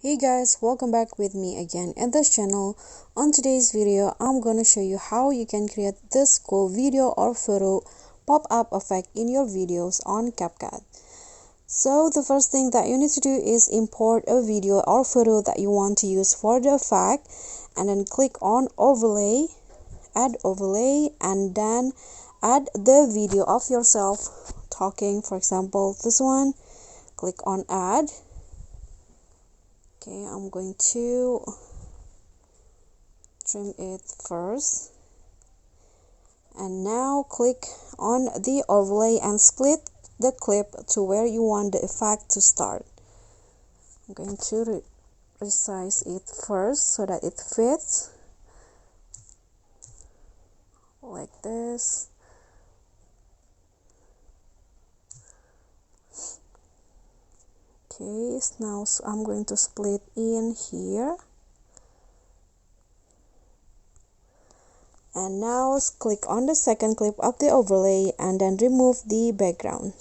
Hey guys, welcome back with me again in this channel. On today's video, I'm gonna show you how you can create this cool video or photo pop-up effect in your videos on CapCut. So the first thing that you need to do is import a video or photo that you want to use for the effect, and then click on overlay, add overlay, and then add the video of yourself talking, for example this one. Click on add. Okay, I'm going to trim it first, and now click on the overlay and split the clip to where you want the effect to start. I'm going to resize it first so that it fits like this. Okay, now I'm going to split in here, and now click on the second clip of the overlay and then remove the background.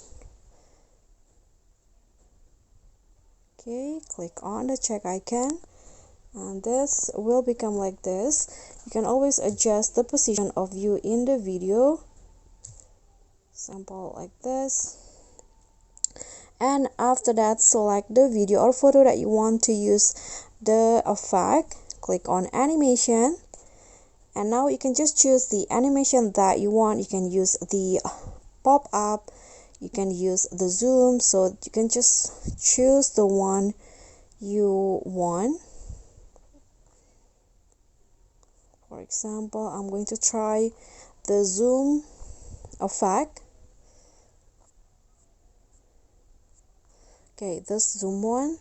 Okay, click on the check icon, and this will become like this. You can always adjust the position of you in the video, sample like this. And after that, select the video or photo that you want to use the effect. Click on animation, and now you can just choose the animation that you want. You can use the pop-up, you can use the zoom, so you can just choose the one you want. For example, I'm going to try the zoom effect. Okay, this zoom one,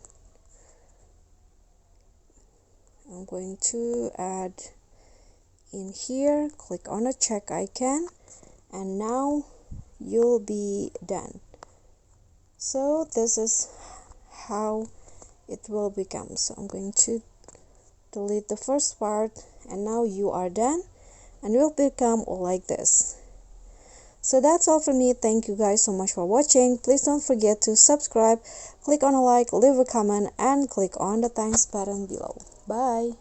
I'm going to add in here. Click on the check icon, and now you'll be done. So this is how it will become. So I'm going to delete the first part, and now you are done, and it will become like this. So that's all from me. Thank you guys so much for watching. Please don't forget to subscribe, click on a like, leave a comment, and click on the thanks button below. Bye.